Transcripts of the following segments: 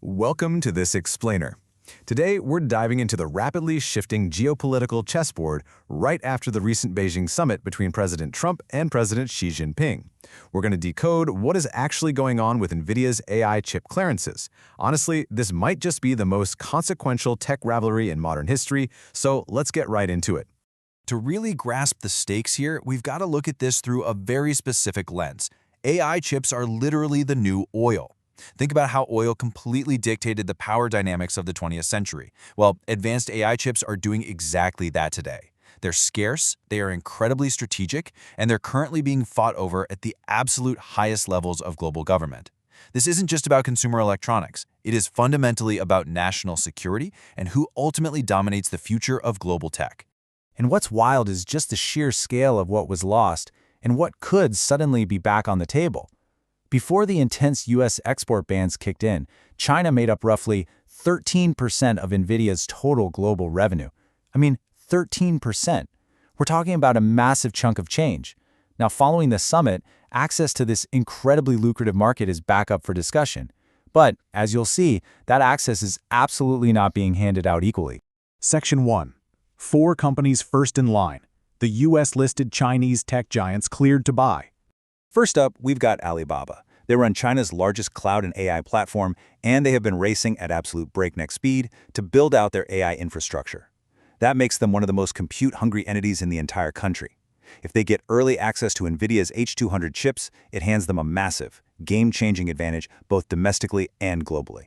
Welcome to this explainer. Today, we're diving into the rapidly shifting geopolitical chessboard right after the recent Beijing summit between President Trump and President Xi Jinping. We're going to decode what is actually going on with Nvidia's AI chip clearances. Honestly, this might just be the most consequential tech rivalry in modern history, so let's get right into it. To really grasp the stakes here, we've got to look at this through a very specific lens. AI chips are literally the new oil. Think about how oil completely dictated the power dynamics of the 20th century. Well, advanced AI chips are doing exactly that today. They're scarce, they are incredibly strategic, and they're currently being fought over at the absolute highest levels of global government. This isn't just about consumer electronics. It is fundamentally about national security and who ultimately dominates the future of global tech. And what's wild is just the sheer scale of what was lost and what could suddenly be back on the table. Before the intense U.S. export bans kicked in, China made up roughly 13% of Nvidia's total global revenue. I mean, 13%. We're talking about a massive chunk of change. Now, following the summit, access to this incredibly lucrative market is back up for discussion. But, as you'll see, that access is absolutely not being handed out equally. Section 1. 4 companies first in line. The U.S.-listed Chinese tech giants cleared to buy. First up, we've got Alibaba. They run China's largest cloud and AI platform, and they have been racing at absolute breakneck speed to build out their AI infrastructure. That makes them one of the most compute-hungry entities in the entire country. If they get early access to Nvidia's H200 chips, it hands them a massive, game-changing advantage both domestically and globally.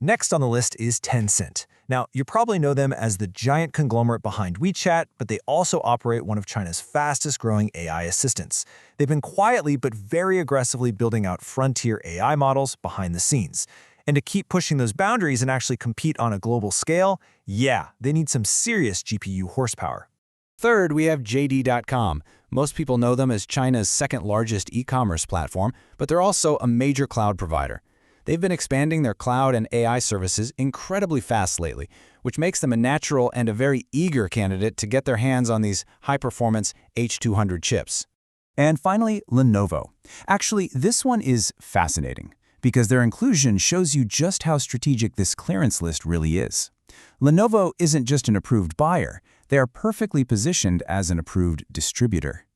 Next on the list is Tencent. Now, you probably know them as the giant conglomerate behind WeChat, but they also operate one of China's fastest-growing AI assistants. They've been quietly but very aggressively building out frontier AI models behind the scenes. And to keep pushing those boundaries and actually compete on a global scale, yeah, they need some serious GPU horsepower. Third, we have JD.com. Most people know them as China's second-largest e-commerce platform, but they're also a major cloud provider. They've been expanding their cloud and AI services incredibly fast lately, which makes them a natural and a very eager candidate to get their hands on these high-performance H200 chips. And finally, Lenovo. Actually, this one is fascinating, because their inclusion shows you just how strategic this clearance list really is. Lenovo isn't just an approved buyer, they are perfectly positioned as an approved distributor.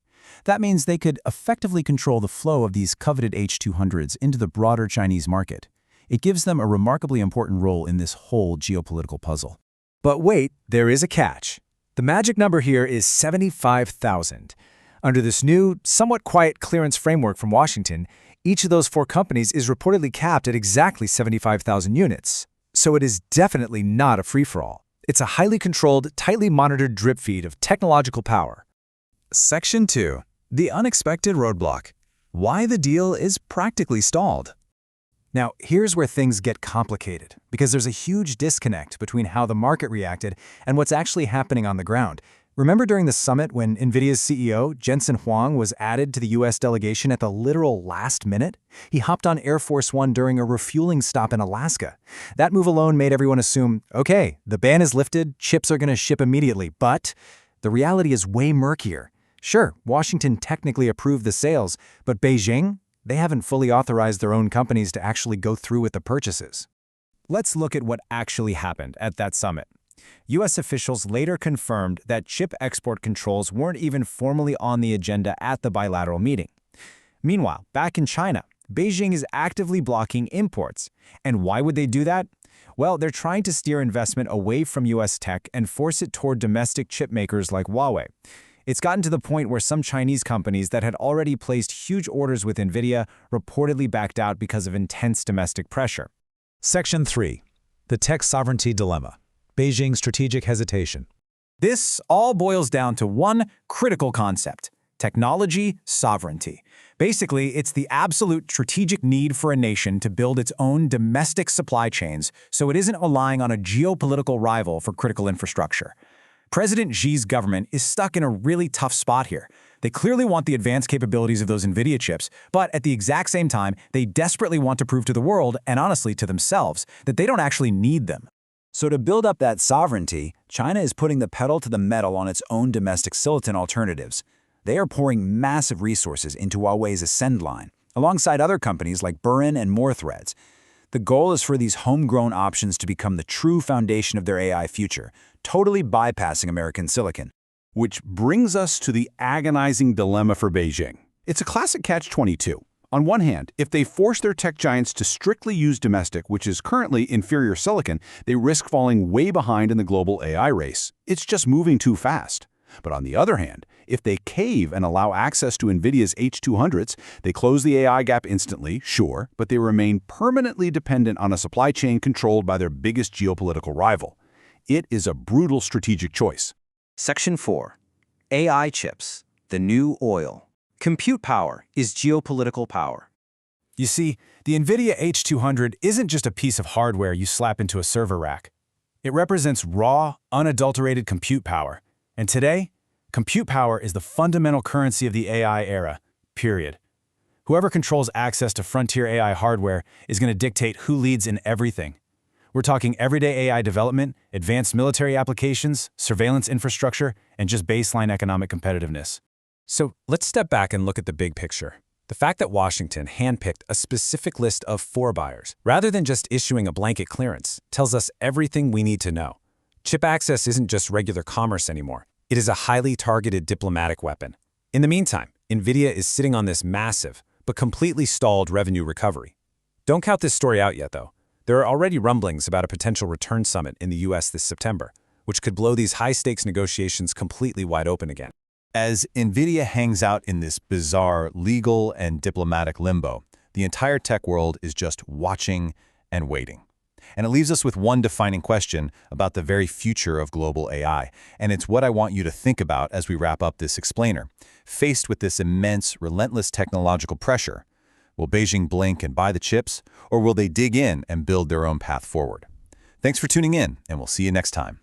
That means they could effectively control the flow of these coveted H200s into the broader Chinese market. It gives them a remarkably important role in this whole geopolitical puzzle. But wait, there is a catch. The magic number here is 75,000. Under this new, somewhat quiet clearance framework from Washington, each of those 4 companies is reportedly capped at exactly 75,000 units. So it is definitely not a free-for-all. It's a highly controlled, tightly monitored drip feed of technological power. Section 2. The unexpected roadblock. Why the deal is practically stalled. Now, here's where things get complicated, because there's a huge disconnect between how the market reacted and what's actually happening on the ground. Remember during the summit when Nvidia's CEO, Jensen Huang, was added to the U.S. delegation at the literal last minute? He hopped on Air Force One during a refueling stop in Alaska. That move alone made everyone assume, okay, the ban is lifted, chips are going to ship immediately, but the reality is way murkier. Sure, Washington technically approved the sales, but Beijing, they haven't fully authorized their own companies to actually go through with the purchases. Let's look at what actually happened at that summit. U.S. officials later confirmed that chip export controls weren't even formally on the agenda at the bilateral meeting. Meanwhile, back in China, Beijing is actively blocking imports. And why would they do that? Well, they're trying to steer investment away from U.S. tech and force it toward domestic chip makers like Huawei. It's gotten to the point where some Chinese companies that had already placed huge orders with Nvidia reportedly backed out because of intense domestic pressure. Section 3. The tech sovereignty dilemma. Beijing's strategic hesitation. This all boils down to one critical concept: technology sovereignty. Basically, it's the absolute strategic need for a nation to build its own domestic supply chains so it isn't relying on a geopolitical rival for critical infrastructure. President Xi's government is stuck in a really tough spot here. They clearly want the advanced capabilities of those Nvidia chips, but at the exact same time, they desperately want to prove to the world, and honestly to themselves, that they don't actually need them. So to build up that sovereignty, China is putting the pedal to the metal on its own domestic silicon alternatives. They are pouring massive resources into Huawei's Ascend line, alongside other companies like Burin and More Threads. The goal is for these homegrown options to become the true foundation of their AI future, totally bypassing American silicon. Which brings us to the agonizing dilemma for Beijing. It's a classic catch-22. On one hand, if they force their tech giants to strictly use domestic, which is currently inferior silicon, they risk falling way behind in the global AI race. It's just moving too fast. But on the other hand, if they cave and allow access to Nvidia's H200s, they close the AI gap instantly, sure, but they remain permanently dependent on a supply chain controlled by their biggest geopolitical rival. It is a brutal strategic choice. Section 4. AI chips, the new oil. Compute power is geopolitical power. You see, the Nvidia H200 isn't just a piece of hardware you slap into a server rack. It represents raw, unadulterated compute power. And today, compute power is the fundamental currency of the AI era, period. Whoever controls access to frontier AI hardware is going to dictate who leads in everything. We're talking everyday AI development, advanced military applications, surveillance infrastructure, and just baseline economic competitiveness. So let's step back and look at the big picture. The fact that Washington handpicked a specific list of 4 buyers, rather than just issuing a blanket clearance, tells us everything we need to know. Chip access isn't just regular commerce anymore. It is a highly targeted diplomatic weapon. In the meantime, Nvidia is sitting on this massive, but completely stalled revenue recovery. Don't count this story out yet, though. There are already rumblings about a potential return summit in the US this September, which could blow these high-stakes negotiations completely wide open again. As Nvidia hangs out in this bizarre legal and diplomatic limbo, the entire tech world is just watching and waiting. And it leaves us with one defining question about the very future of global AI, and it's what I want you to think about as we wrap up this explainer. Faced with this immense, relentless technological pressure, will Beijing blink and buy the chips, or will they dig in and build their own path forward? Thanks for tuning in, and we'll see you next time.